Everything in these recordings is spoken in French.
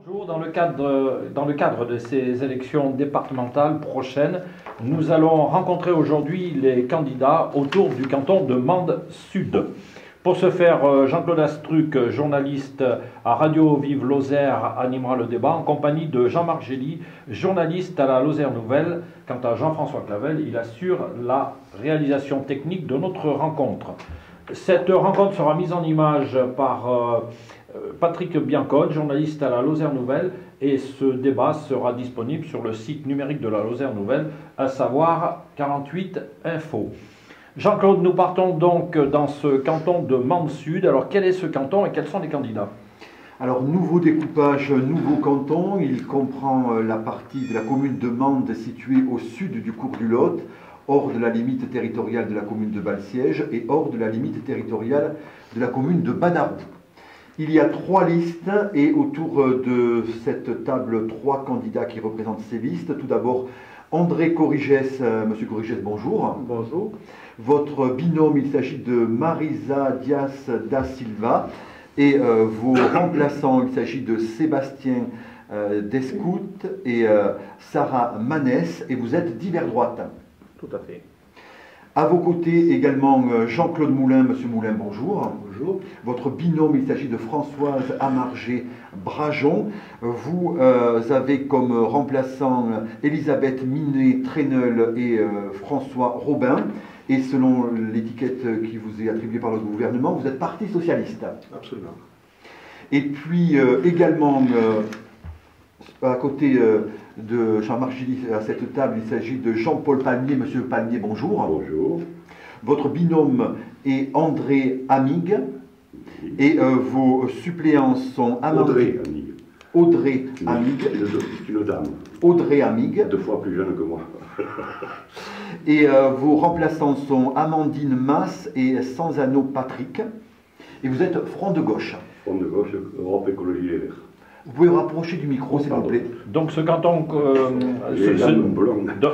Bonjour, dans le cadre de ces élections départementales prochaines, nous allons rencontrer aujourd'hui les candidats autour du canton de Mende Sud. Pour ce faire, Jean-Claude Astruc, journaliste à Radio Vive Lozère, animera le débat en compagnie de Jean-Marc Gély, journaliste à la Lozère Nouvelle. Quant à Jean-François Clavel, il assure la réalisation technique de notre rencontre. Cette rencontre sera mise en image par Patrick Biancone, journaliste à la Lozère Nouvelle, et ce débat sera disponible sur le site numérique de la Lozère Nouvelle, à savoir 48 Info. Jean-Claude, nous partons donc dans ce canton de Mende Sud. Alors quel est ce canton et quels sont les candidats? Alors, nouveau découpage, nouveau canton. Il comprend la partie de la commune de Mende située au sud du cours du Lot, hors de la limite territoriale de la commune de Balsiège et hors de la limite territoriale de la commune de Banarou. Il y a 3 listes et autour de cette table, 3 candidats qui représentent ces listes. Tout d'abord, André Corrigès. Monsieur Corrigès, bonjour. Bonjour. Votre binôme, il s'agit de Marisa Dias da Silva. Et vos remplaçants, il s'agit de Sébastien Descout et Sarah Manès. Et vous êtes d'hiver droite. Tout à fait. À vos côtés également Jean-Claude Moulin. Monsieur Moulin, bonjour. Bonjour. Votre binôme, il s'agit de Françoise Amargé-Brajon. Vous avez comme remplaçants Elisabeth Minet-Treneul et François Robin. Et selon l'étiquette qui vous est attribuée par le gouvernement, vous êtes Parti Socialiste. Absolument. Et puis également, à côté de Jean-Marc Gély à cette table, il s'agit de Jean-Paul Palmier. Monsieur Palmier, bonjour. Bonjour. Votre binôme est André Amig. Et vos suppléants sont Audrey Amig. Audrey Amig. C'est une dame. Audrey Amig. 2 fois plus jeune que moi. Et vos remplaçants sont Amandine Masse et Sanzano Patrick. Et vous êtes Front de Gauche. Front de Gauche, Europe Écologie Les Verts. Vous pouvez vous rapprocher du micro, s'il vous plaît. Donc ce canton,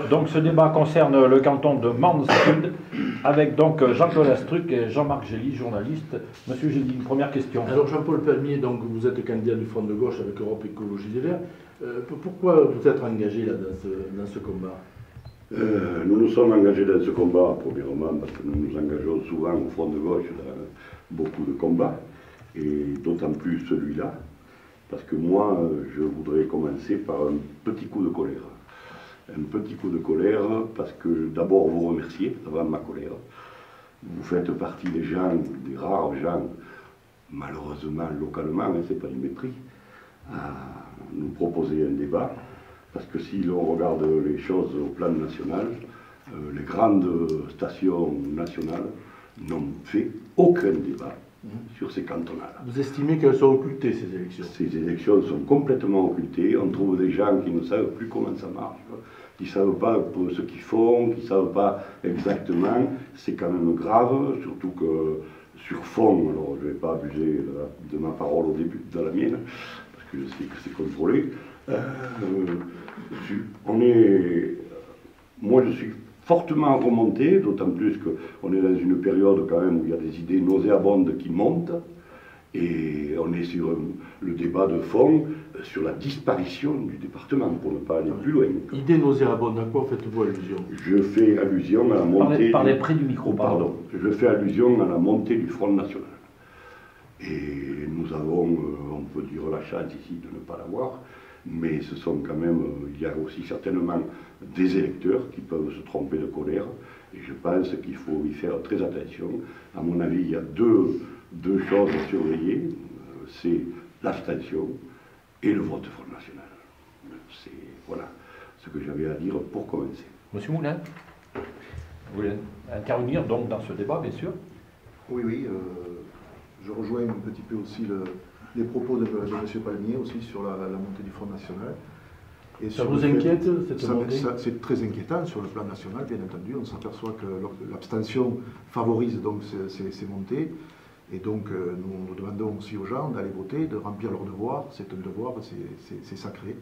donc ce débat concerne le canton de Mende Sud, avec donc Jean-Claude Astruc et Jean-Marc Gély, journaliste. Monsieur Gély, une première question. Alors Jean-Paul Palmier, donc vous êtes candidat du Front de Gauche avec Europe Écologie Les Verts. Pourquoi vous êtes engagé là, dans ce combat? Nous nous sommes engagés dans ce combat, premièrement, parce que nous nous engageons souvent au Front de Gauche dans beaucoup de combats, et d'autant plus celui-là, parce que moi, je voudrais commencer par un petit coup de colère. Un petit coup de colère, parce que d'abord vous remercier avant ma colère. Vous faites partie des gens, des rares gens, malheureusement, localement, hein, c'est pas du mépris, à nous proposer un débat. Parce que si l'on regarde les choses au plan national, les grandes stations nationales n'ont fait aucun débat sur ces cantons-là. Vous estimez qu'elles sont occultées, ces élections? Ces élections sont complètement occultées. On trouve des gens qui ne savent plus comment ça marche, qui ne savent pas ce qu'ils font, qui ne savent pas exactement. C'est quand même grave, surtout que sur fond, alors je ne vais pas abuser de ma parole au début, de la mienne, parce que je sais que c'est contrôlé. Moi je suis fortement remonté, d'autant plus qu'on est dans une période quand même où il y a des idées nauséabondes qui montent, et on est sur le débat de fond sur la disparition du département, pour ne pas aller plus loin. Idées nauséabondes, à quoi faites-vous allusion? Je fais allusion à la montée... Parlez près du micro, pardon. Je fais allusion à la montée du Front National. Et nous avons, on peut dire, la chance ici de ne pas l'avoir, mais ce sont quand même, il y a aussi certainement des électeurs qui peuvent se tromper de colère, et je pense qu'il faut y faire très attention. À mon avis, il y a deux choses à surveiller, c'est l'abstention et le vote Front National. C'est, voilà, ce que j'avais à dire pour commencer. Monsieur Moulin, vous voulez intervenir donc dans ce débat, bien sûr? Oui, je rejoins un petit peu aussi les propos de M. Palmier aussi sur la montée du Front National. Et ça vous inquiète, cette montée? C'est très inquiétant sur le plan national, bien entendu. On s'aperçoit que l'abstention favorise donc ces montées. Et donc nous demandons aussi aux gens d'aller voter, de remplir leur devoir. C'est un devoir, c'est sacré.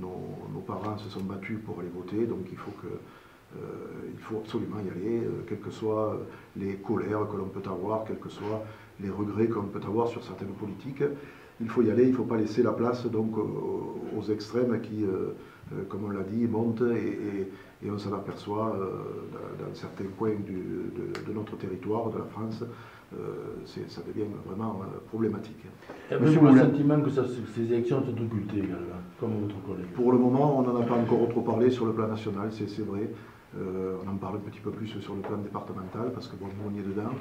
Nos parents se sont battus pour aller voter, donc il faut absolument y aller, quelles que soient les colères que l'on peut avoir, quels que soient les regrets qu'on peut avoir sur certaines politiques. il faut y aller, il ne faut pas laisser la place donc, aux extrêmes qui, comme on l'a dit, montent et on s'en aperçoit dans certains coins de notre territoire, de la France, ça devient vraiment problématique. Avez-vous le sentiment que ces élections sont occultées également, comme votre collègue? Pour le moment, on n'en a pas encore trop parlé sur le plan national, c'est vrai. On en parle un petit peu plus sur le plan départemental, parce que bon, nous on y est dedans.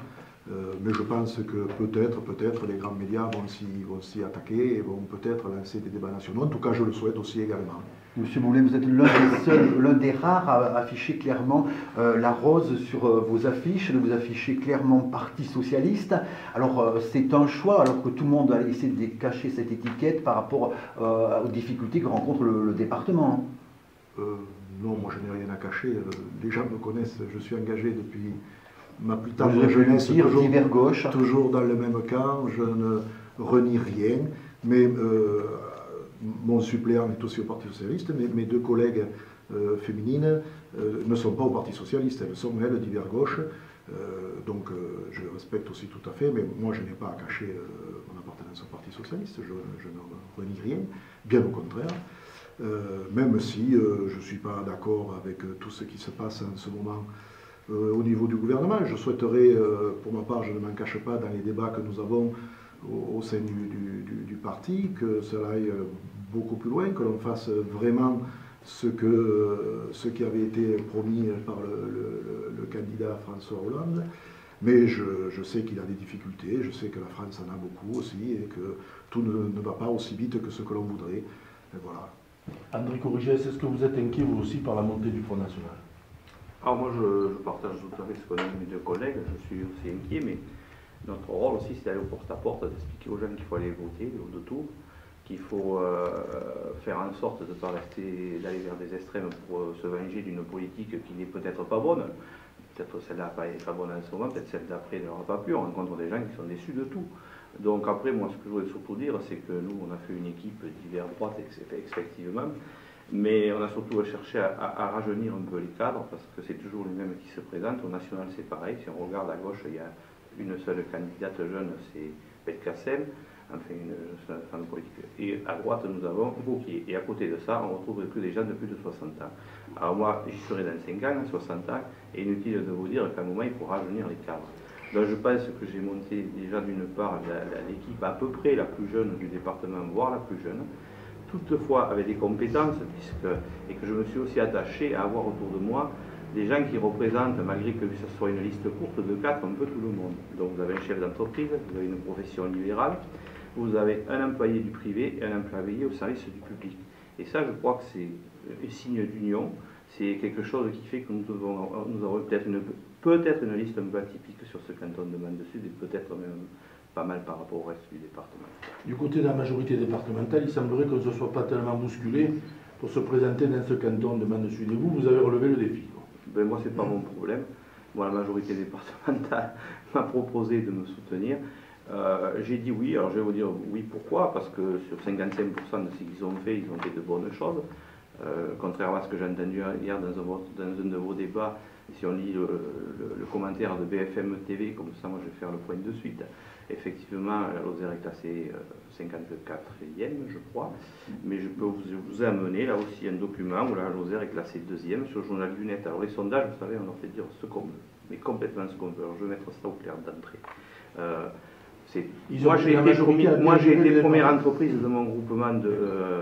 Mais je pense que peut-être les grands médias vont s'y attaquer et vont peut-être lancer des débats nationaux. En tout cas, je le souhaite aussi également. Monsieur Moulin, vous êtes l'un des rares à afficher clairement la rose sur vos affiches, de vous afficher clairement Parti Socialiste. Alors c'est un choix, alors que tout le monde a essayé de cacher cette étiquette par rapport aux difficultés que rencontre le département. Non, moi je n'ai rien à cacher. Les gens me connaissent, je suis engagé depuis ma plus tendre jeunesse, toujours dans le même camp, je ne renie rien. Mais mon suppléant est aussi au Parti Socialiste, mais mes deux collègues féminines ne sont pas au Parti Socialiste, elles sont elles d'hiver gauche, donc je respecte aussi tout à fait, mais moi je n'ai pas à cacher mon appartenance au Parti Socialiste, je ne renie rien, bien au contraire, même si je ne suis pas d'accord avec tout ce qui se passe en ce moment au niveau du gouvernement. Je souhaiterais, pour ma part, je ne m'en cache pas dans les débats que nous avons au sein du parti, que cela aille beaucoup plus loin, que l'on fasse vraiment ce qui avait été promis par le candidat François Hollande. Mais je sais qu'il a des difficultés, je sais que la France en a beaucoup aussi, et que tout ne va pas aussi vite que ce que l'on voudrait. Et voilà. André Corrigès, est-ce que vous êtes inquiet vous aussi par la montée du Front National? Alors moi je partage tout à fait ce qu'ont dit mes deux collègues, je suis aussi inquiet, mais notre rôle aussi c'est d'aller au porte-à-porte, d'expliquer aux gens qu'il faut aller voter au deux tours, qu'il faut faire en sorte de ne pas rester d'aller vers des extrêmes pour se venger d'une politique qui n'est peut-être pas bonne. Peut-être celle-là n'est pas bonne en ce moment, peut-être celle d'après n'aura pas plu, on rencontre des gens qui sont déçus de tout. Donc après, moi ce que je voudrais surtout dire, c'est que nous on a fait une équipe d'hiver droite, effectivement, mais on a surtout cherché à rajeunir un peu les cadres, parce que c'est toujours les mêmes qui se présentent. Au national c'est pareil, si on regarde à gauche, il y a une seule candidate jeune, c'est Belkacem, enfin une femme politique. Et à droite, nous avons Wauquiez. Et à côté de ça, on ne retrouve que des gens de plus de 60 ans. Alors moi, j'y serai dans 5 ans, 60 ans, et inutile de vous dire qu'à un moment, il faut rajeunir les cadres. Donc je pense que j'ai monté déjà d'une part l'équipe à peu près la plus jeune du département, voire la plus jeune, toutefois avec des compétences, et que je me suis aussi attaché à avoir autour de moi des gens qui représentent, malgré que ce soit une liste courte de 4, un peu tout le monde. Donc vous avez un chef d'entreprise, vous avez une profession libérale, vous avez un employé du privé et un employé au service du public. Et ça, je crois que c'est un signe d'union, c'est quelque chose qui fait que nous avons peut-être une liste un peu atypique sur ce canton de Mende-Sud, et peut-être même pas mal par rapport au reste du département. Du côté de la majorité départementale, il semblerait qu'on ne se soit pas tellement bousculé pour se présenter dans ce canton de Mende-Sud. Et vous avez relevé le défi, quoi. Ben moi, c'est pas mon problème. Moi, la majorité départementale m'a proposé de me soutenir. J'ai dit oui. Alors, je vais vous dire oui, pourquoi? Parce que sur 55% de ce qu'ils ont fait, ils ont fait de bonnes choses. Contrairement à ce que j'ai entendu hier dans un de vos débats, si on lit le commentaire de BFM TV, comme ça, moi, je vais faire le point de suite. Effectivement, la Lozère est classée 54e, je crois, mais je peux vous amener là aussi un document où la Lozère est classée 2e sur le journal du Net. Alors les sondages, vous savez, on leur fait dire ce qu'on veut, mais complètement ce qu'on veut. Alors je vais mettre ça au clair d'entrée. Moi j'ai été première entreprise de mon groupement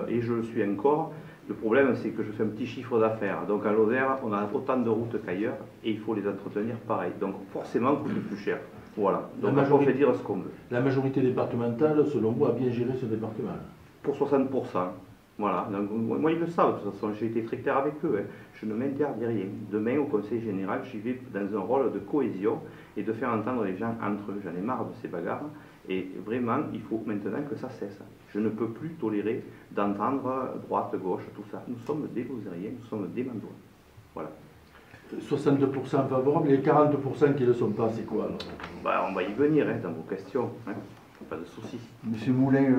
et je le suis encore. Le problème, c'est que je fais un petit chiffre d'affaires. Donc à Lozère, on a autant de routes qu'ailleurs et il faut les entretenir pareil. Donc forcément, coûte plus cher. Voilà, donc on fait dire ce qu'on veut. La majorité départementale, selon vous, a bien géré ce département? Pour 60%. Voilà, donc, moi ils le savent, de toute façon, j'ai été très clair avec eux. Hein. Je ne m'interdis rien. Demain, au Conseil général, j'y vais dans un rôle de cohésion et de faire entendre les gens entre eux. J'en ai marre de ces bagarres. Et vraiment, il faut maintenant que ça cesse. Je ne peux plus tolérer d'entendre droite, gauche, tout ça. Nous sommes des Lozériens, nous sommes des Mandois. Voilà. 60% favorables, les 40% qui ne le sont pas, c'est quoi alors? On va y venir dans vos questions, hein. Pas de soucis. Monsieur Moulin,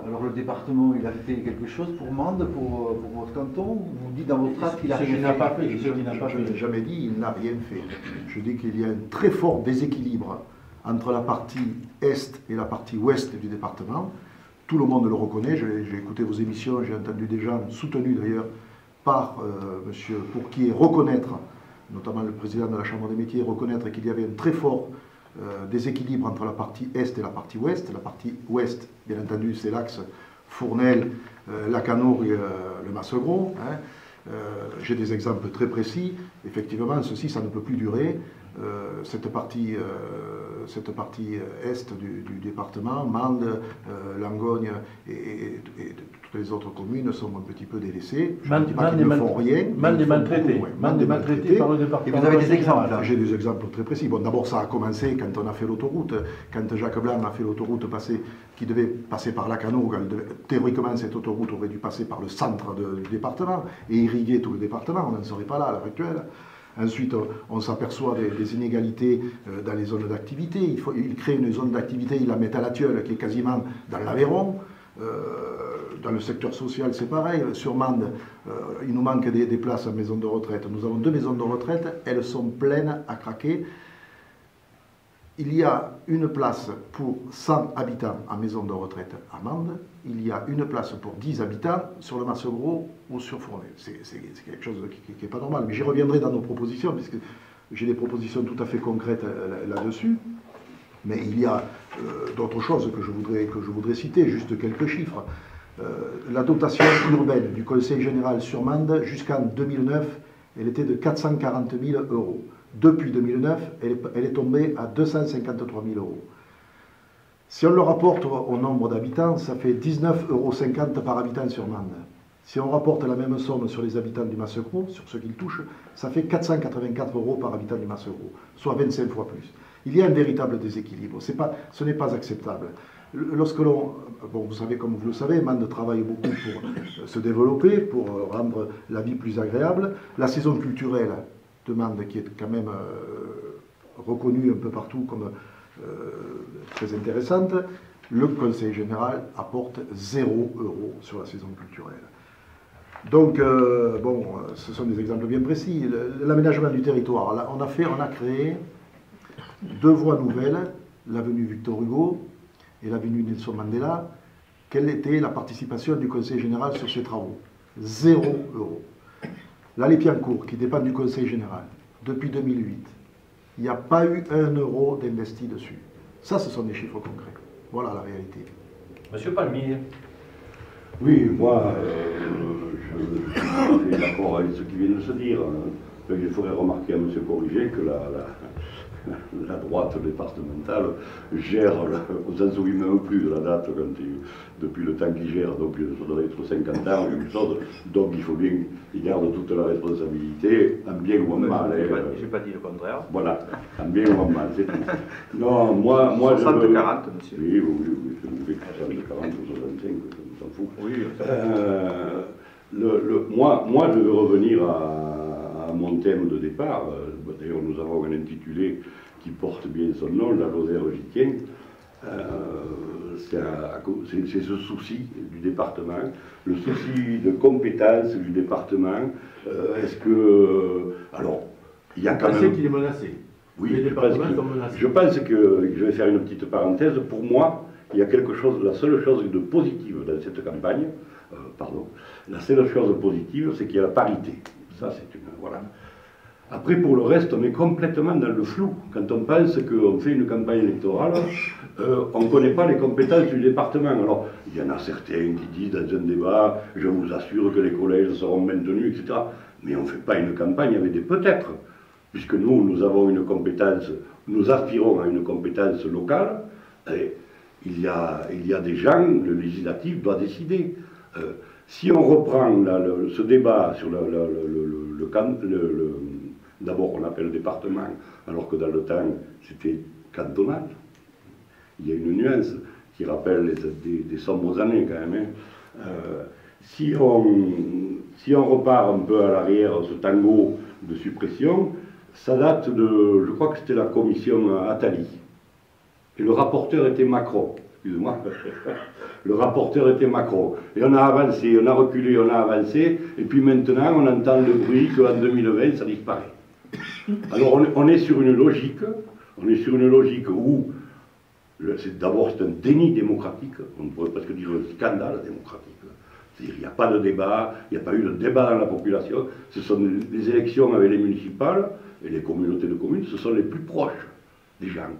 alors le département, il a fait quelque chose pour Mende, pour votre canton? Vous dites dans votre acte qu'il a rien fait. Je n'ai jamais dit il n'a rien fait. Je dis qu'il y a un très fort déséquilibre entre la partie est et la partie ouest du département. tout le monde le reconnaît. J'ai écouté vos émissions, j'ai entendu des gens soutenus d'ailleurs par M. Pourquier reconnaître, notamment le président de la Chambre des métiers, reconnaître qu'il y avait un très fort déséquilibre entre la partie Est et la partie Ouest. La partie Ouest, bien entendu, c'est l'axe Fournel, Lacanour et le Massegros. Hein. J'ai des exemples très précis. Effectivement, ceci, ça ne peut plus durer. Cette partie est du département, Mende, Langogne et toutes les autres communes sont un petit peu délaissées. Je ne dis pas qu'ils ne font rien. Mende est maltraité. Mende est maltraité par le département. Et vous avez des exemples là? J'ai des exemples très précis. Bon, d'abord, ça a commencé quand on a fait l'autoroute. Quand Jacques Blanc a fait l'autoroute qui devait passer par Lacanour, théoriquement, cette autoroute aurait dû passer par le centre du département et irriguer tout le département. On n'en serait pas là à l'heure actuelle. Ensuite, on s'aperçoit des inégalités dans les zones d'activité. Il crée une zone d'activité, il la met à la Tilleul, qui est quasiment dans l'Aveyron. Dans le secteur social, c'est pareil. Sur Mende, il nous manque des places en maison de retraite. Nous avons 2 maisons de retraite, elles sont pleines à craquer. Il y a une place pour 100 habitants en maison de retraite à Mende. Il y a une place pour 10 habitants sur le Massegros ou sur Fournel. C'est quelque chose qui n'est pas normal. Mais j'y reviendrai dans nos propositions, puisque j'ai des propositions tout à fait concrètes là-dessus. Mais il y a d'autres choses que je voudrais citer, juste quelques chiffres. La dotation urbaine du Conseil général sur Mende, jusqu'en 2009, elle était de 440 000 €. Depuis 2009, elle est tombée à 253 000 €. Si on le rapporte au nombre d'habitants, ça fait 19,50 € par habitant sur Mende. Si on rapporte la même somme sur les habitants du Massegros, sur ceux qu'ils touchent, ça fait 484 € par habitant du Massegros, soit 25 fois plus. Il y a un véritable déséquilibre, ce n'est pas acceptable. Lorsque l'on, bon, vous savez, comme vous le savez, Mende travaille beaucoup pour se développer, pour rendre la vie plus agréable. La saison culturelle de Mende, qui est quand même reconnue un peu partout comme très intéressante, le Conseil général apporte 0 € sur la saison culturelle. Donc, bon, ce sont des exemples bien précis. L'aménagement du territoire, là, on a créé 2 voies nouvelles, l'avenue Victor Hugo et l'avenue Nelson Mandela. Quelle était la participation du Conseil général sur ces travaux? 0 €. L'allée Piancourt, qui dépend du Conseil général, depuis 2008, il n'y a pas eu 1 € d'investi dessus. Ça, ce sont des chiffres concrets. Voilà la réalité. Monsieur Palmier. Oui, moi, je suis d'accord avec ce qui vient de se dire. Il faudrait remarquer à M. Corriger que la droite départementale gère, on ne s'en souvient même plus de la date depuis le temps qu'il gère, donc ça doit être 50 ans ou quelque chose, donc il faut bien qu'il garde toute la responsabilité, en bien ou en mal. J'ai pas dit le contraire. Voilà, en bien ou en mal, c'est tout. Non, moi 60-40, monsieur. Oui, vous faites 60-40 ou 65, on s'en fout. Oui, moi, je veux revenir à mon thème de départ. D'ailleurs, nous avons un intitulé qui porte bien son nom, la Lozère j'y tiens. C'est ce souci du département, le souci de compétence du département. Est-ce que... alors, il y a quand même... qu'il est menacé. Oui, les départements sont menacés. je pense que, je vais faire une petite parenthèse, pour moi, il y a quelque chose, la seule chose de positive dans cette campagne, la seule chose positive, c'est qu'il y a la parité. Ça, c'est une... voilà. Après, pour le reste, on est complètement dans le flou. Quand on pense qu'on fait une campagne électorale, on ne connaît pas les compétences du département. Alors, il y en a certains qui disent dans un débat, je vous assure que les collèges seront maintenus, etc. Mais on ne fait pas une campagne avec des peut-être. Puisque nous avons une compétence, nous aspirons à une compétence locale, et il y a des gens, le législatif doit décider. Si on reprend ce débat sur d'abord on appelle département, alors que dans le temps c'était cantonal, il y a une nuance qui rappelle des sombres années quand même. Si on repart un peu à l'arrière, ce tango de suppression, ça date de, je crois que c'était la commission Attali. Et le rapporteur était Macron. Excusez-moi. Le rapporteur était Macron. Et on a avancé, on a reculé, on a avancé. Et puis maintenant, on entend le bruit qu'en 2020, ça disparaît. Alors on est sur une logique où D'abord, c'est un déni démocratique, on pourrait presque dire un scandale démocratique. C'est-à-dire qu'il n'y a pas de débat, il n'y a pas eu de débat dans la population. Ce sont les élections avec les municipales et les communautés de communes, ce sont les plus proches des gens.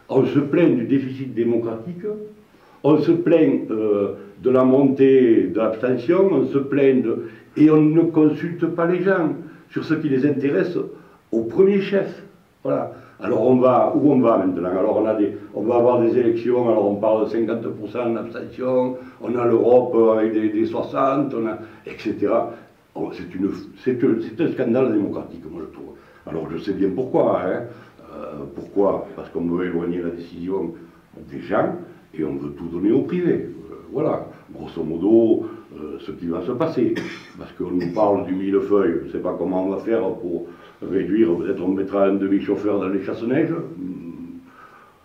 On se plaint du déficit démocratique, on se plaint de la montée de l'abstention, on se plaint et on ne consulte pas les gens sur ce qui les intéresse au premier chef. Voilà. Alors où on va maintenant? Alors on va avoir des élections, alors on parle de 50% d'abstention, on a l'Europe avec des 60, etc. C'est un scandale démocratique, moi je trouve. Alors je sais bien pourquoi. Hein. Pourquoi? Parce qu'on veut éloigner la décision des gens et on veut tout donner au privé. Voilà, grosso modo, ce qui va se passer. Parce qu'on nous parle du millefeuille, je ne sais pas comment on va faire pour réduire, peut-être on mettra un demi-chauffeur dans les chasse-neige,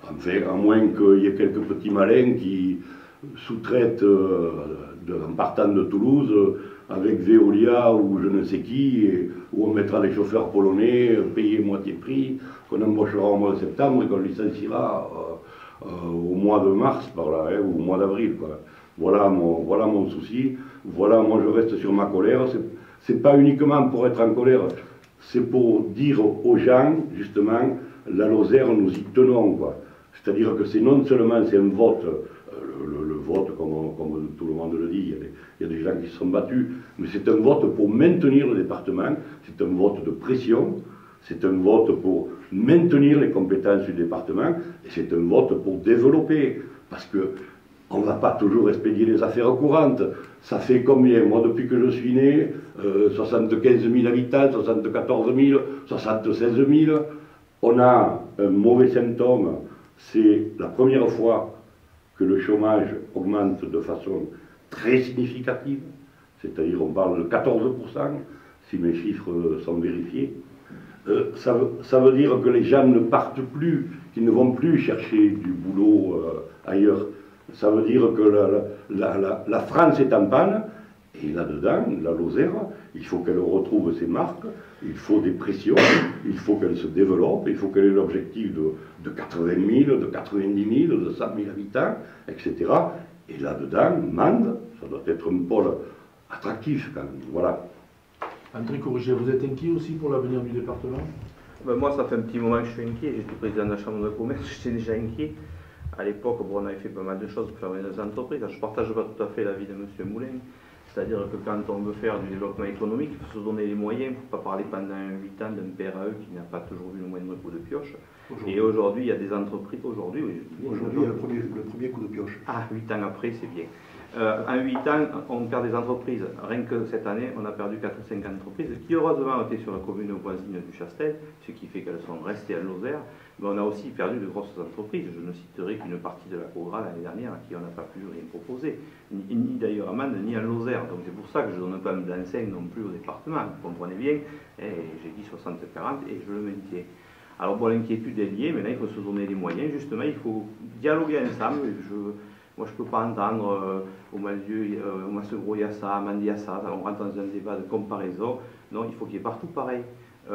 enfin, à moins qu'il y ait quelques petits malins qui sous-traitent en partant de Toulouse avec Veolia ou je ne sais qui, où on mettra des chauffeurs polonais payés moitié prix, qu'on embauchera au mois de septembre et qu'on licenciera au mois de mars par là, hein, ou au mois d'avril. Voilà mon souci, voilà, moi je reste sur ma colère. C'est pas uniquement pour être en colère, c'est pour dire aux gens, justement, la Lozère, nous y tenons, quoi. C'est-à-dire que c'est non seulement c'est un vote, le vote, comme tout le monde le dit, il y a des gens qui se sont battus, mais c'est un vote pour maintenir le département, c'est un vote de pression, c'est un vote pour maintenir les compétences du département, et c'est un vote pour développer, parce que on ne va pas toujours expédier les affaires courantes. Ça fait combien? Moi, depuis que je suis né, 75 000 habitants, 74 000, 76 000. On a un mauvais symptôme. C'est la première fois que le chômage augmente de façon très significative. C'est-à-dire, on parle de 14%, si mes chiffres sont vérifiés. Ça veut dire que les gens ne partent plus, qu'ils ne vont plus chercher du boulot ailleurs. Ça veut dire que la France est en panne, et là-dedans, la Lozère, il faut qu'elle retrouve ses marques, il faut des pressions, il faut qu'elle se développe, il faut qu'elle ait l'objectif de 80 000, de 90 000, de 100 000 habitants, etc. Et là-dedans, Mende, ça doit être un pôle attractif quand même, voilà. André Corriger, vous êtes inquiet aussi pour l'avenir du département? Moi, ça fait un petit moment que je suis inquiet, j'étais président de la Chambre de commerce, j'étais déjà inquiet. À l'époque, bon, on avait fait pas mal de choses pour faire venir des entreprises. Je ne partage pas tout à fait l'avis de M. Moulin. C'est-à-dire que quand on veut faire du développement économique, il faut se donner les moyens. Il ne faut pas parler pendant 8 ans d'un PRAE qui n'a pas toujours vu le moindre coup de pioche. Et aujourd'hui, il y a des entreprises. Aujourd'hui, oui. Aujourd'hui, il y a le premier coup de pioche. Ah, 8 ans après, c'est bien. En 8 ans, on perd des entreprises. Rien que cette année, on a perdu 4 ou 5 entreprises qui, heureusement, étaient sur la commune voisine du Chastel, ce qui fait qu'elles sont restées à Lozère. Mais on a aussi perdu de grosses entreprises. Je ne citerai qu'une partie de la COGRA l'année dernière à qui on n'a pas pu rien proposer, ni d'ailleurs à Mende, ni à Lozère. Donc c'est pour ça que je ne donne pas un blanc-seing non plus au département. Vous comprenez bien, j'ai dit 60-40 et je le maintiens. Alors bon, l'inquiétude est liée, mais là il faut se donner les moyens. Justement, il faut dialoguer ensemble. Moi, je ne peux pas entendre au Massegro, il y a ça, à Mende, il y a ça. On rentre dans un débat de comparaison. Non, il faut qu'il y ait partout pareil.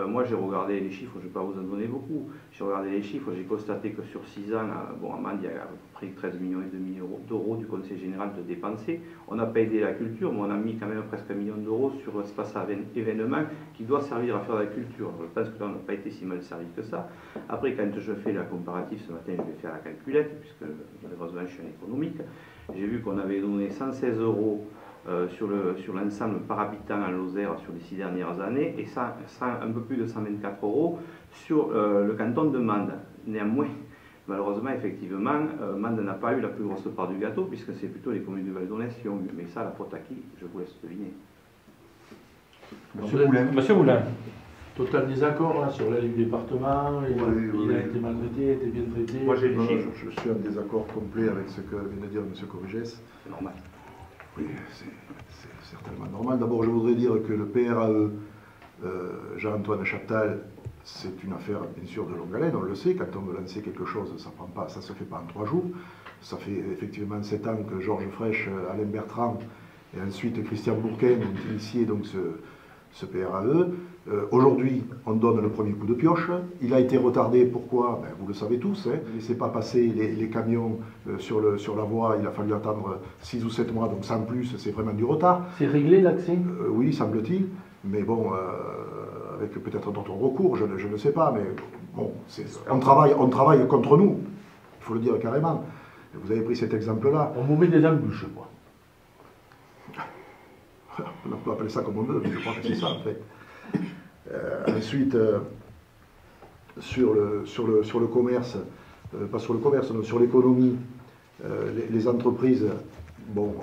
Moi, j'ai regardé les chiffres, je ne vais pas vous en donner beaucoup. J'ai regardé les chiffres, j'ai constaté que sur 6 ans, bon, à Mende, il y a à peu près 13,5 millions d'euros du Conseil général de dépensés. On n'a pas aidé la culture, mais on a mis quand même presque 1 million d'euros sur l'espace événement qui doit servir à faire de la culture. Je pense que là, on n'a pas été si mal servi que ça. Après, quand je fais la comparative, ce matin, je vais faire la calculette, puisque malheureusement, je suis un économique. J'ai vu qu'on avait donné 116 euros sur l'ensemble par habitant à Lozère sur les 6 dernières années et un peu plus de 124 euros sur le canton de Mende. Néanmoins, malheureusement, effectivement, Mende n'a pas eu la plus grosse part du gâteau puisque c'est plutôt les communes de Val-d'Onès qui ont eu. Mais ça, la faute à qui? Je vous laisse deviner. Monsieur Moulin. Total désaccord là, sur l'aide du département, il a été maltraité, a été bien traité. Moi j'ai les chiffres. Je suis en désaccord complet avec ce que vient de dire M. Corrigès. C'est normal. Oui, c'est certainement normal. D'abord, je voudrais dire que le PRAE, Jean-Antoine Chaptal, c'est une affaire bien sûr de longue haleine, on le sait, quand on veut lancer quelque chose, ça ne se fait pas en 3 jours. Ça fait effectivement 7 ans que Georges Frêche, Alain Bertrand et ensuite Christian Bourquin ont initié donc ce PRAE. Aujourd'hui, on donne le premier coup de pioche. Il a été retardé, pourquoi? Ben, vous le savez tous, hein. Ne laissez pas passer les camions sur la voie, il a fallu attendre 6 ou 7 mois, donc sans plus, c'est vraiment du retard. C'est réglé l'accès? Oui, semble-t-il, mais bon, avec peut-être d'autres recours, je ne sais pas, mais bon, on travaille contre nous, il faut le dire carrément. Vous avez pris cet exemple-là. On vous met des embûches, quoi. On peut appeler ça comme on veut, mais je crois que c'est ça, en fait. Ensuite, sur le commerce, pas sur le commerce, non, sur l'économie, les entreprises, bon...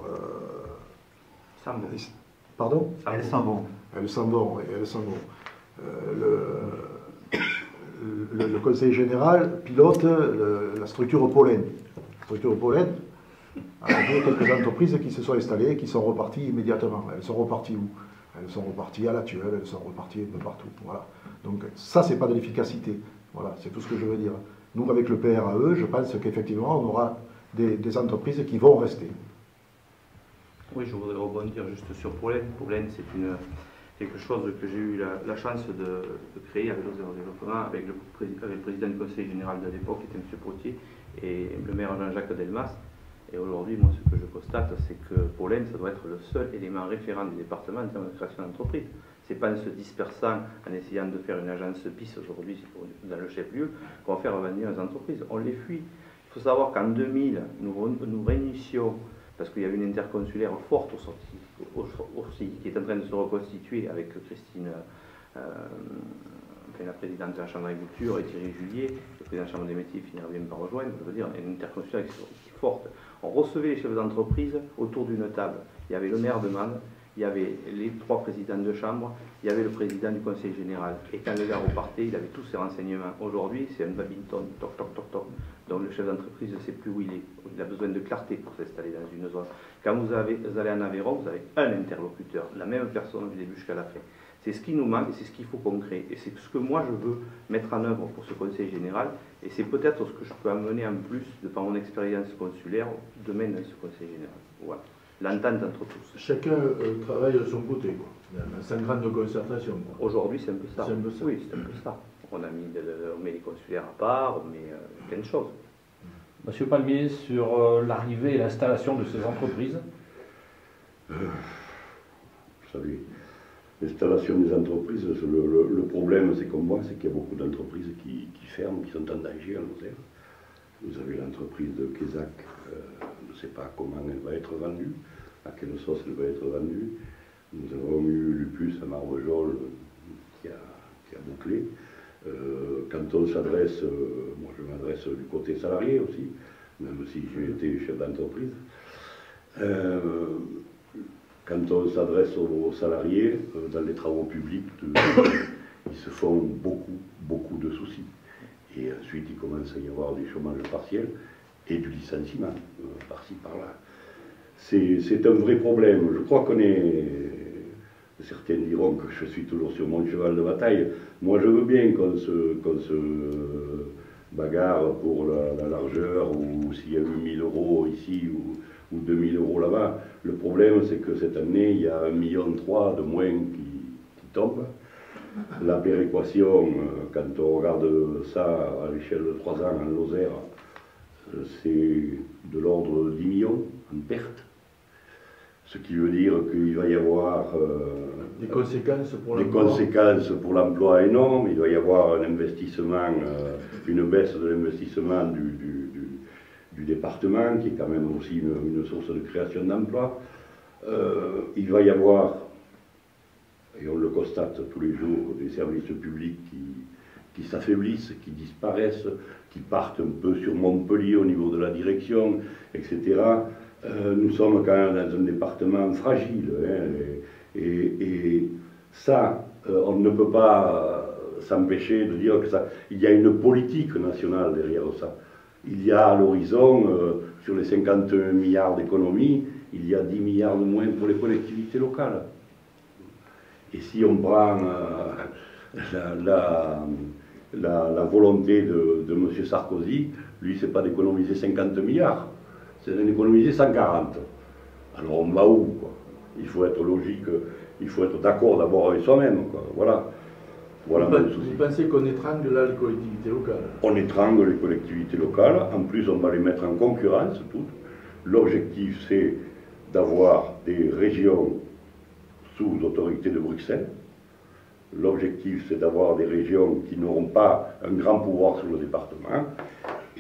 Pardon? Elles s'en vont. Elles s'en vont, oui, elles s'en vont. Le Conseil général pilote la structure Pollen. La structure Pollen, il y a quelques entreprises qui se sont installées, qui sont reparties immédiatement. Elles sont reparties où? Elles sont reparties à La Tuelle, elles sont reparties un peu partout. Voilà. Donc ça, c'est pas de l'efficacité. Voilà, c'est tout ce que je veux dire. Nous, avec le PRAE, je pense qu'effectivement, on aura des entreprises qui vont rester. Oui, je voudrais rebondir juste sur Pollen. Pollen, c'est quelque chose que j'ai eu la chance de créer avec l'Oser Développement, avec le président du conseil général de l'époque, qui était M. Potier, et le maire Jean-Jacques Delmas. Et aujourd'hui, moi, ce que je constate, c'est que Pollen, ça doit être le seul élément référent du département en termes de création d'entreprise. Ce n'est pas en se dispersant, en essayant de faire une agence PIS aujourd'hui dans le chef-lieu, qu'on va faire revenir les entreprises. On les fuit. Il faut savoir qu'en 2000, nous réunissions, parce qu'il y avait une interconsulaire forte aussi, qui est en train de se reconstituer avec Christine, la présidente de la Chambre d'agriculture, et Thierry Julier, le président de la Chambre des métiers, finira bien par rejoindre. Je veux dire, une interconsulaire qui est forte. On recevait les chefs d'entreprise autour d'une table. Il y avait le maire de Mende, il y avait les 3 présidents de chambre, il y avait le président du conseil général. Et quand le gars repartait, il avait tous ses renseignements. Aujourd'hui, c'est un badminton, toc, toc, toc, toc. Donc le chef d'entreprise ne sait plus où il est. Il a besoin de clarté pour s'installer dans une zone. Quand vous allez en Aveyron, vous avez un interlocuteur, la même personne du début jusqu'à la fin. C'est ce qui nous manque et c'est ce qu'il faut qu'on crée. Et c'est ce que moi je veux mettre en œuvre pour ce conseil général. Et c'est peut-être ce que je peux amener en plus, de par mon expérience consulaire, demain dans ce conseil général. Voilà. L'entente entre tous. Chacun travaille de son côté, quoi. Sans grande concertation. Aujourd'hui, c'est un peu ça. C'est un peu ça. Oui, c'est un peu ça. On met les consulaires à part, on met plein de choses. Monsieur Palmier, sur l'arrivée et l'installation de ces entreprises? Vous savez, l'installation des entreprises, le problème, c'est comme moi, c'est qu'il y a beaucoup d'entreprises qui ferment, qui sont en danger en Lozère. Vous avez l'entreprise de Kézac, je ne sais pas comment elle va être vendue, à quelle sauce elle va être vendue. Nous avons eu Lupus à Marvejols qui a bouclé. Quand on s'adresse, moi je m'adresse du côté salarié aussi, même si j'ai été chef d'entreprise. Quand on s'adresse aux salariés, dans les travaux publics, ils se font beaucoup de soucis. Et ensuite, il commence à y avoir du chômage partiel et du licenciement, par-ci, par-là. C'est un vrai problème. Je crois qu'on est... Certains diront que je suis toujours sur mon cheval de bataille. Moi, je veux bien qu'on se bagarre pour la largeur, ou s'il y a eu 1000 € ici, ou 2000 € là-bas. Le problème, c'est que cette année, il y a 1,3 million de moins qui tombent. La péréquation, quand on regarde ça à l'échelle de 3 ans en Lozère, c'est de l'ordre de 10 millions en perte. Ce qui veut dire qu'il va y avoir des conséquences pour l'emploi énormes. Il doit y avoir un investissement, une baisse de l'investissement du département, qui est quand même aussi une source de création d'emplois. Il va y avoir, et on le constate tous les jours, des services publics qui s'affaiblissent, qui disparaissent, qui partent un peu sur Montpellier au niveau de la direction, etc. Nous sommes quand même dans un département fragile, hein, et ça, on ne peut pas s'empêcher de dire que il y a une politique nationale derrière ça. Il y a à l'horizon, sur les 51 milliards d'économies, il y a 10 milliards de moins pour les collectivités locales. Et si on prend la volonté de M. Sarkozy, lui, c'est pas d'économiser 50 milliards, c'est d'économiser 140. Alors on va où, quoi? Il faut être logique, il faut être d'accord d'abord avec soi-même. Voilà. Voilà mon souci. Vous pensez qu'on étrangle là les collectivités locales? On étrangle les collectivités locales, en plus on va les mettre en concurrence toutes. L'objectif c'est d'avoir des régions sous autorité de Bruxelles. L'objectif c'est d'avoir des régions qui n'auront pas un grand pouvoir sur le département.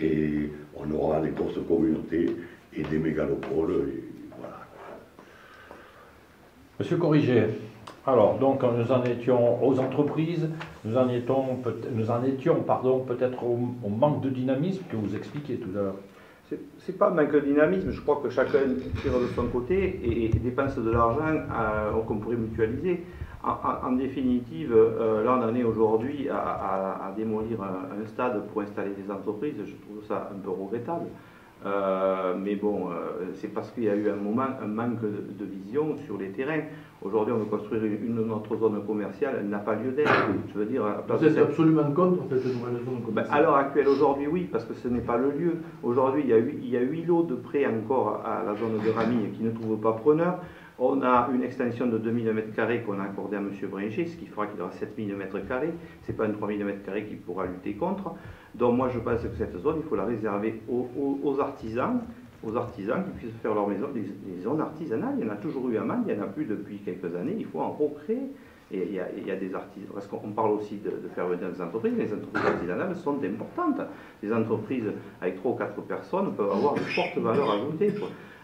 Et on aura des grosses communautés et des mégalopoles. Et voilà. Monsieur Corrigé, alors donc nous en étions aux entreprises, nous en étions peut-être au manque de dynamisme que vous expliquiez tout à l'heure. C'est pas un manque de dynamisme, je crois que chacun tire de son côté et dépense de l'argent qu'on pourrait mutualiser. En définitive, là on en est aujourd'hui à démolir un stade pour installer des entreprises, je trouve ça un peu regrettable. Mais bon, c'est parce qu'il y a eu un manque de vision sur les terrains. Aujourd'hui, on veut construire une autre zone commerciale, elle n'a pas lieu d'être. Je veux dire, vous êtes absolument contre cette nouvelle zone commerciale? À l'heure actuelle, aujourd'hui, oui, parce que ce n'est pas le lieu. Aujourd'hui, il y a 8 lots de prêts encore à la zone de Ramille qui ne trouvent pas preneur. On a une extension de 2000 m² qu'on a accordée à M. Brinchet, ce qui fera qu'il aura 7000 m². Ce n'est pas un 3000 m² qui pourra lutter contre. Donc moi, je pense que cette zone, il faut la réserver aux artisans qui puissent faire leur maison, des zones artisanales. Il y en a toujours eu à Mende, il n'y en a plus depuis quelques années. Il faut en recréer. Et il y a des artisans, parce qu'on parle aussi de faire venir des entreprises, mais les entreprises artisanales sont importantes. Les entreprises avec 3 ou 4 personnes peuvent avoir de fortes valeurs ajoutées.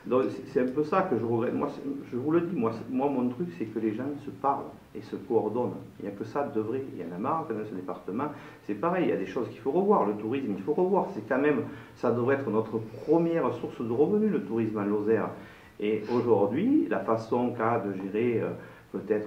Donc c'est un peu ça que je regrette. Moi, je vous le dis, moi mon truc c'est que les gens se parlent et se coordonnent. Il n'y a que ça de vrai. Il y en a marre que dans ce département, c'est pareil, il y a des choses qu'il faut revoir. Le tourisme, il faut revoir. C'est quand même, ça devrait être notre première source de revenus, le tourisme en Lozère. Et aujourd'hui, la façon qu'a de gérer, peut-être,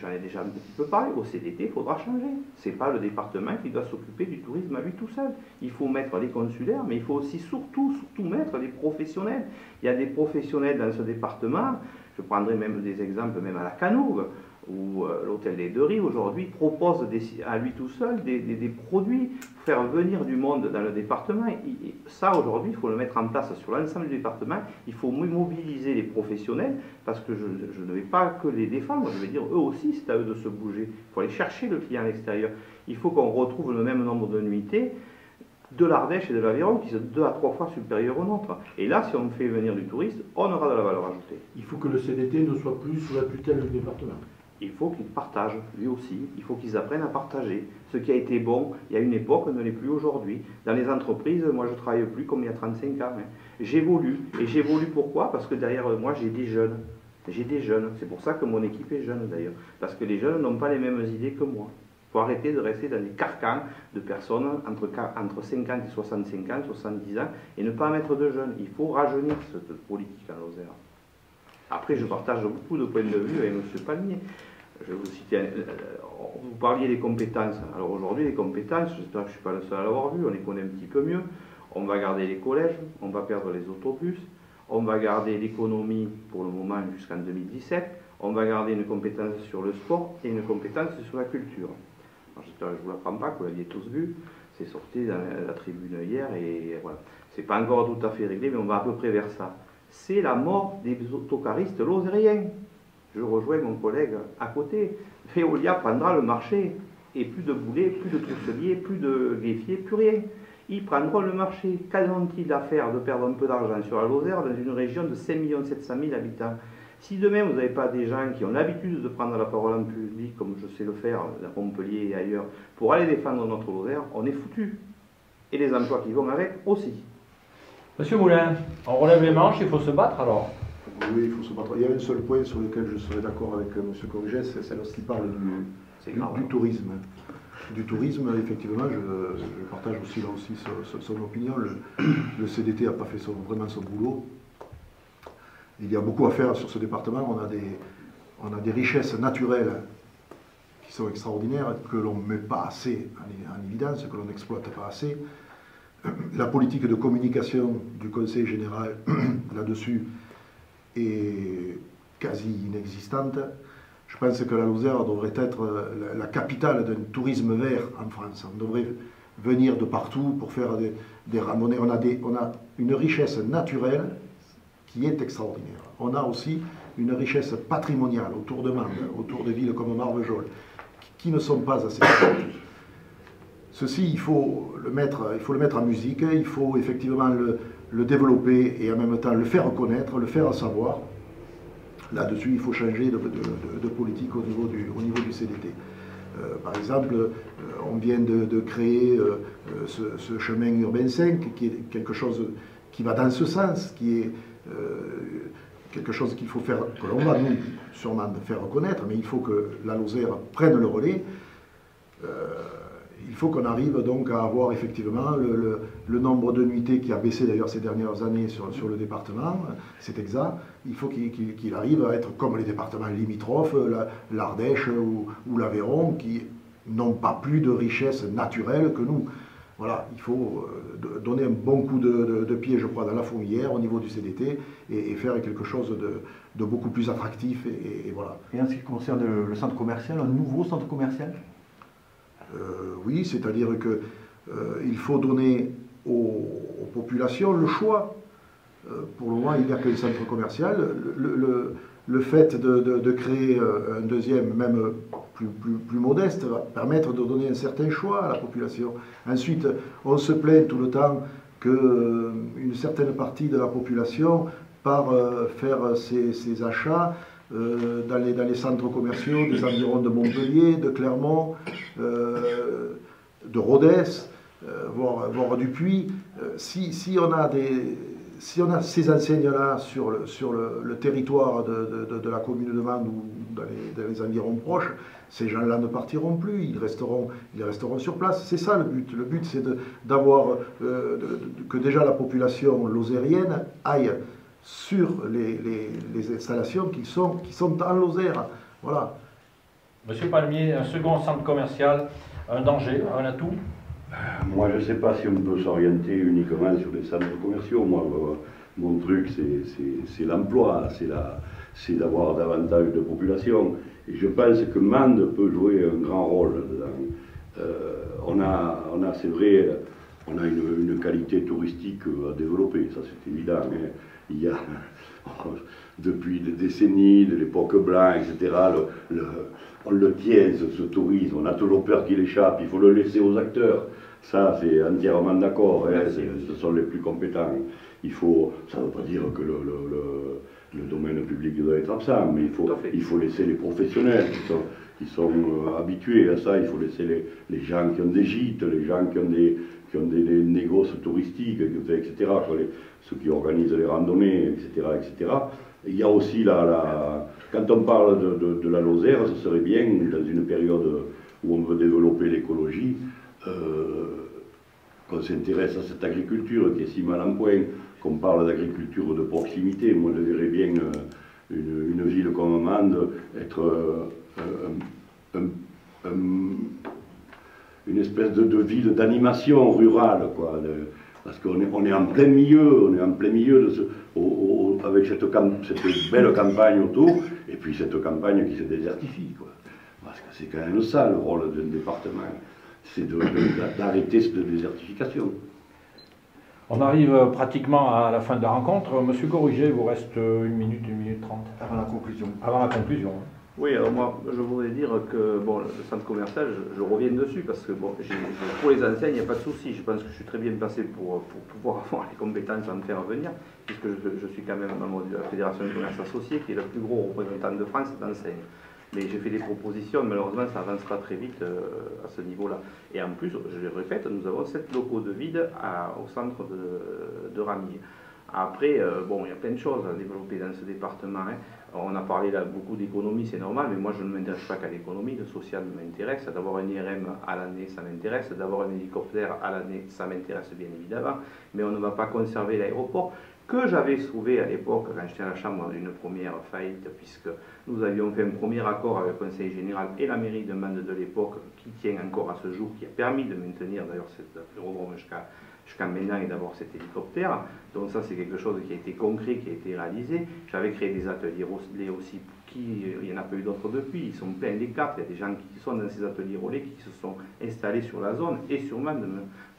j'en ai déjà un petit peu parlé, au CDT, il faudra changer. Ce n'est pas le département qui doit s'occuper du tourisme à lui tout seul. Il faut mettre les consulaires, mais il faut aussi surtout mettre des professionnels. Il y a des professionnels dans ce département, je prendrai même des exemples, même à la Canouve, où l'hôtel des Deux Rives aujourd'hui propose à lui tout seul des produits pour faire venir du monde dans le département. Et ça aujourd'hui, il faut le mettre en place sur l'ensemble du département. Il faut mobiliser les professionnels parce que je ne vais pas que les défendre, je vais dire eux aussi c'est à eux de se bouger. Il faut aller chercher le client à l'extérieur. Il faut qu'on retrouve le même nombre de nuitées de l'Ardèche et de l'Aveyron qui sont 2 à 3 fois supérieurs aux nôtres. Et là, si on fait venir du touriste, on aura de la valeur ajoutée. Il faut que le CDT ne soit plus sous la tutelle du département. Il faut qu'ils partagent, lui aussi. Il faut qu'ils apprennent à partager. Ce qui a été bon, il y a une époque, ne l'est plus aujourd'hui. Dans les entreprises, moi je ne travaille plus comme il y a 35 ans. J'évolue. Et j'évolue pourquoi? Parce que derrière moi, j'ai des jeunes. J'ai des jeunes. C'est pour ça que mon équipe est jeune d'ailleurs. Parce que les jeunes n'ont pas les mêmes idées que moi. Il faut arrêter de rester dans des carcans de personnes entre 50 et 65 ans, 70 ans, et ne pas mettre de jeunes. Il faut rajeunir cette politique à Lozère. Après, je partage beaucoup de points de vue avec M. Palmier. Je vais vous citer, vous parliez des compétences. Alors aujourd'hui, les compétences, j'espère que je ne suis pas le seul à l'avoir vu, on les connaît un petit peu mieux. On va garder les collèges, on va perdre les autobus, on va garder l'économie pour le moment jusqu'en 2017, on va garder une compétence sur le sport et une compétence sur la culture. J'espère que je ne vous l'apprends pas, que vous l'aviez tous vu, c'est sorti dans la tribune hier et voilà. C'est pas encore tout à fait réglé, mais on va à peu près vers ça. C'est la mort des autocaristes lozériens. Je rejoins mon collègue à côté. Veolia prendra le marché. Et plus de boulets, plus de trousseliers, plus de greffiers, plus rien. Ils prendront le marché. Qu'ont-ils à faire de perdre un peu d'argent sur la Lozère dans une région de 5 700 000 habitants? Si demain vous n'avez pas des gens qui ont l'habitude de prendre la parole en public, comme je sais le faire à Montpellier et ailleurs, pour aller défendre notre Lozère, on est foutu. Et les emplois qui vont avec aussi. Monsieur Moulin, on relève les manches, il faut se battre alors? Oui, il faut se battre. Il y a un seul point sur lequel je serais d'accord avec M. Corrigès, c'est lorsqu'il parle du tourisme. Du tourisme, effectivement, je partage aussi là aussi son opinion. Le CDT n'a pas fait vraiment son boulot. Il y a beaucoup à faire sur ce département. On a des richesses naturelles qui sont extraordinaires, que l'on ne met pas assez en évidence, que l'on n'exploite pas assez. La politique de communication du Conseil général là-dessus est quasi inexistante. Je pense que la Lozère devrait être la capitale d'un tourisme vert en France. On devrait venir de partout pour faire des randonnées. On a une richesse naturelle qui est extraordinaire. On a aussi une richesse patrimoniale autour de Mende, autour de villes comme Marvejols, qui ne sont pas assez attractives. Ceci, il faut le mettre en musique, il faut effectivement le développer et en même temps le faire connaître, le faire savoir. Là-dessus, il faut changer de politique au niveau du CDT. Par exemple, on vient de créer ce chemin urbain 5, qui est quelque chose qui va dans ce sens, qui est quelque chose qu'il faut faire, que l'on va nous sûrement faire reconnaître, mais il faut que la Lozère prenne le relais. Il faut qu'on arrive donc à avoir effectivement le nombre de nuitées qui a baissé d'ailleurs ces dernières années sur le département, c'est exact. Il faut qu'il arrive à être comme les départements limitrophes, l'Ardèche ou l'Aveyron, qui n'ont pas plus de richesse naturelle que nous. Voilà, il faut donner un bon coup de pied, je crois, dans la fourmilière au niveau du CDT et faire quelque chose de beaucoup plus attractif. Et voilà. Et en ce qui concerne le centre commercial, un nouveau centre commercial? Oui, c'est-à-dire qu'il faut donner aux populations le choix. Pour le moment, il n'y a qu'un centre commercial. Le fait de créer un deuxième, même plus modeste, va permettre de donner un certain choix à la population. Ensuite, on se plaint tout le temps qu'une certaine partie de la population part faire ses achats dans les centres commerciaux des environs de Montpellier, de Clermont, de Rodez, voire du Puy. Si on a ces enseignes-là sur le territoire de la commune de Mende ou dans les environs proches, ces gens-là ne partiront plus, ils resteront sur place. C'est ça le but. Le but, c'est d'avoir que déjà la population lozérienne aille sur les installations qui sont en Lozère. Voilà. Monsieur Palmier, un second centre commercial, un danger, un atout? Moi, je ne sais pas si on peut s'orienter uniquement sur les centres commerciaux. Moi, mon truc, c'est l'emploi, c'est d'avoir davantage de population. Et je pense que Mende peut jouer un grand rôle là-dedans. C'est vrai, on a une qualité touristique à développer, ça c'est évident. Hein. Il y a, depuis des décennies, de l'époque blanche, etc., on le tient, ce tourisme, on a toujours peur qu'il échappe, il faut le laisser aux acteurs. Ça, c'est entièrement d'accord, hein, ce sont les plus compétents. Ça ne veut pas dire que le domaine public doit être absent, mais il faut laisser les professionnels qui sont habitués à ça, il faut laisser les gens qui ont des gîtes, les gens qui ont des négoces touristiques, etc., ceux qui organisent les randonnées, etc., etc. Et il y a aussi quand on parle de la Lozère, ce serait bien, dans une période où on veut développer l'écologie, qu'on s'intéresse à cette agriculture qui est si mal en point, qu'on parle d'agriculture de proximité. Moi, je verrais bien une ville comme Mende être une espèce de ville d'animation rurale, quoi. Parce qu'on est en plein milieu, avec cette belle campagne autour, et puis cette campagne qui se désertifie, quoi. Parce que c'est quand même ça le rôle d'un département, c'est d'arrêter cette désertification. On arrive pratiquement à la fin de la rencontre. Monsieur Corriger, il vous reste 1 minute, 1 minute 30. Avant la conclusion. Avant la conclusion. Oui, alors moi, je voudrais dire que bon, le centre commercial, je reviens dessus parce que bon, pour les enseignes, il n'y a pas de souci. Je pense que je suis très bien placé pour pouvoir avoir les compétences à me faire venir, puisque je suis quand même membre de la Fédération du commerce associé, qui est le plus gros représentant de France d'enseignes. Mais j'ai fait des propositions, malheureusement, ça n'avance pas très vite à ce niveau-là. Et en plus, je le répète, nous avons 7 locaux de vide au centre de Ramillies. Après, bon, il y a plein de choses à développer dans ce département. Hein. On a parlé là beaucoup d'économie, c'est normal, mais moi je ne m'intéresse pas qu'à l'économie, le social m'intéresse. D'avoir un IRM à l'année, ça m'intéresse. D'avoir un hélicoptère à l'année, ça m'intéresse bien évidemment. Mais on ne va pas conserver l'aéroport que j'avais sauvé à l'époque, quand j'étais à la Chambre, d'une première faillite, puisque nous avions fait un premier accord avec le Conseil général et la mairie de Mende de l'époque, qui tient encore à ce jour, qui a permis de maintenir d'ailleurs cet aérodrome jusqu'à maintenant et d'avoir cet hélicoptère. Donc ça c'est quelque chose qui a été concret, qui a été réalisé. J'avais créé des ateliers relais aussi, il n'y en a pas eu d'autres depuis, ils sont pleins les quatre. Il y a des gens qui sont dans ces ateliers relais qui se sont installés sur la zone et sur Mende,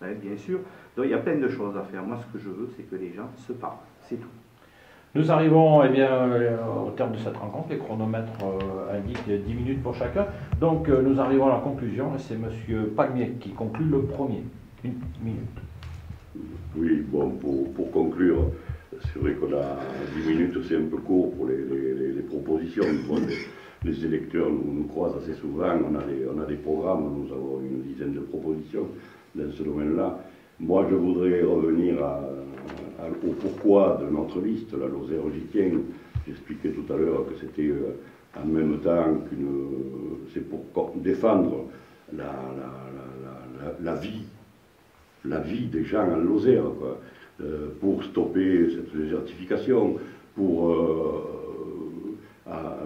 bien sûr. Donc il y a plein de choses à faire. Moi ce que je veux c'est que les gens se parlent, c'est tout. Nous arrivons eh bien, au terme de cette rencontre. Les chronomètres indiquent 10 minutes pour chacun. Donc nous arrivons à la conclusion et c'est M. Palmier qui conclut le premier. 1 minute. Oui, bon, pour conclure, c'est vrai qu'on a 10 minutes, c'est un peu court pour les propositions. Bon, les électeurs nous croisent assez souvent, on a des programmes, nous avons une dizaine de propositions dans ce domaine-là. Moi, je voudrais revenir au pourquoi de notre liste, la Lozère j'y tiens. J'expliquais tout à l'heure que c'était en même temps c'est pour défendre la vie des gens en Lozère, quoi, pour stopper cette désertification, pour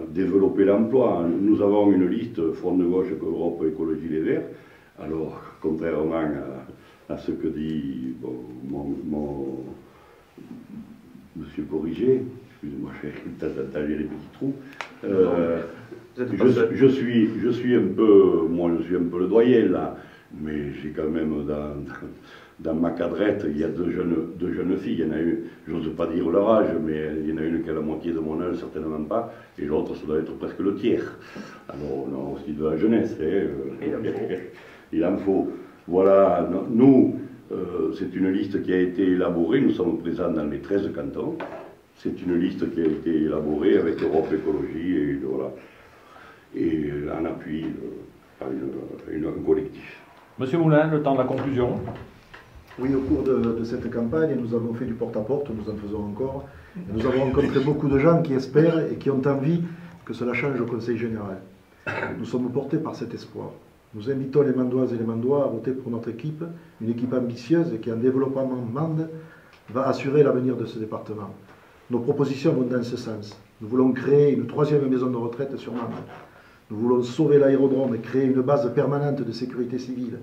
développer l'emploi. Nous avons une liste Front de Gauche, Europe Écologie Les Verts. Alors, contrairement à ce que dit monsieur Corrigé, excusez-moi, j'ai les petits trous. Je suis un peu le doyen là, mais j'ai quand même dans ma cadrette, il y a deux jeunes filles. Il y en a une, j'ose pas dire leur âge, mais il y en a une qui a la moitié de mon âge, certainement pas, et l'autre, ça doit être presque le tiers. Alors, on a aussi de la jeunesse, il en faut. Voilà, nous, c'est une liste qui a été élaborée, nous sommes présents dans les 13 cantons. C'est une liste qui a été élaborée avec Europe Écologie et, voilà, et en appui par un collectif. Monsieur Moulin, le temps de la conclusion. Oui, au cours de cette campagne, nous avons fait du porte-à-porte, nous en faisons encore. Et nous avons rencontré beaucoup de gens qui espèrent et qui ont envie que cela change au Conseil général. Nous sommes portés par cet espoir. Nous invitons les Mandoises et les Mandois à voter pour notre équipe, une équipe ambitieuse et qui, en développant Mende, va assurer l'avenir de ce département. Nos propositions vont dans ce sens. Nous voulons créer une 3e maison de retraite sur Mende. Nous voulons sauver l'aérodrome et créer une base permanente de sécurité civile.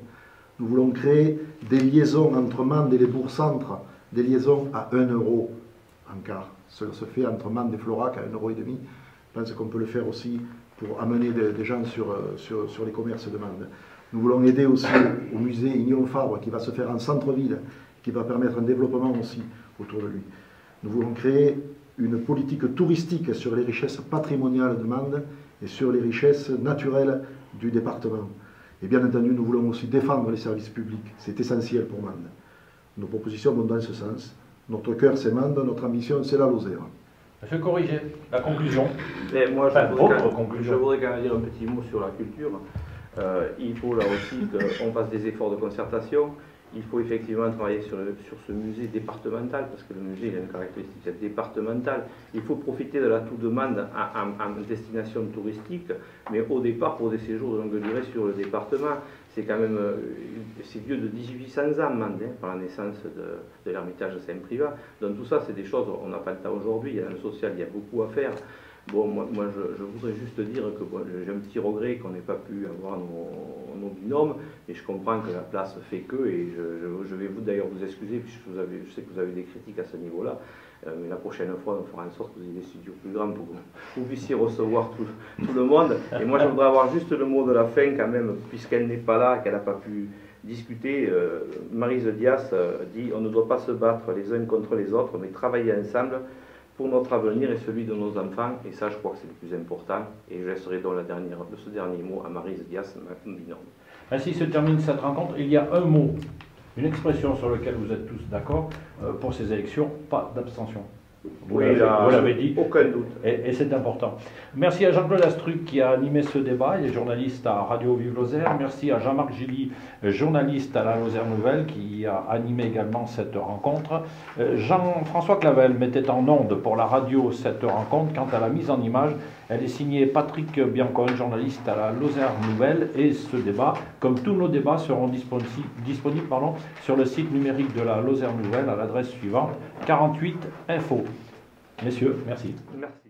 Nous voulons créer des liaisons entre Mende et les bourgs-centres, des liaisons à 1 € en quart. Cela se fait entre Mende et Florac à 1,5 €. Je pense qu'on peut le faire aussi pour amener des gens sur les commerces de Mende. Nous voulons aider aussi au musée Ignon Fabre qui va se faire en centre-ville, qui va permettre un développement aussi autour de lui. Nous voulons créer une politique touristique sur les richesses patrimoniales de Mende et sur les richesses naturelles du département. Et bien entendu, nous voulons aussi défendre les services publics. C'est essentiel pour Mende. Nos propositions vont dans ce sens. Notre cœur, c'est Mende, notre ambition, c'est la Lozère. Monsieur Corrigé, la conclusion. Et moi, Enfin, je voudrais quand même dire un petit mot sur la culture. Il faut là aussi qu'on fasse des efforts de concertation. Il faut effectivement travailler sur ce musée départemental, parce que le musée il a une caractéristique départementale. Il faut profiter de l'atout de Mende en destination touristique, mais au départ pour des séjours de longue durée sur le département. C'est quand même, c'est vieux de 1800 ans, Mende, par la naissance de l'Ermitage Saint-Privat. Donc tout ça, c'est des choses, on n'a pas le temps aujourd'hui, il y a dans le social, il y a beaucoup à faire. Bon, moi je voudrais juste dire que bon, j'ai un petit regret qu'on n'ait pas pu avoir nos binômes, et je comprends que la place fait que, et je vais d'ailleurs vous excuser, puisque je sais que vous avez des critiques à ce niveau-là, mais la prochaine fois, on fera en sorte que vous ayez des studios plus grands pour que vous puissiez recevoir tout le monde. Et moi, je voudrais avoir juste le mot de la fin quand même, puisqu'elle n'est pas là, qu'elle n'a pas pu discuter. Maryse Dias dit « On ne doit pas se battre les uns contre les autres, mais travailler ensemble pour notre avenir et celui de nos enfants. » Et ça, je crois que c'est le plus important. Et je laisserai donc ce dernier mot à Maryse Dias, ma binôme. Ainsi se termine cette rencontre. Il y a un mot, une expression sur laquelle vous êtes tous d'accord pour ces élections, pas d'abstention. Vous l'avez dit. Aucun doute. Et c'est important. Merci à Jean-Claude Astruc qui a animé ce débat. Il est journaliste à Radio Vive Lozère. Merci à Jean-Marc Gilly, journaliste à la Lozère Nouvelle, qui a animé également cette rencontre. Jean-François Clavel mettait en onde pour la radio cette rencontre. Quant à la mise en image, elle est signée Patrick Biancon, journaliste à la Lozère Nouvelle. Et ce débat, comme tous nos débats, seront disponibles sur le site numérique de la Lozère Nouvelle à l'adresse suivante, 48 Info. Messieurs, merci. Merci.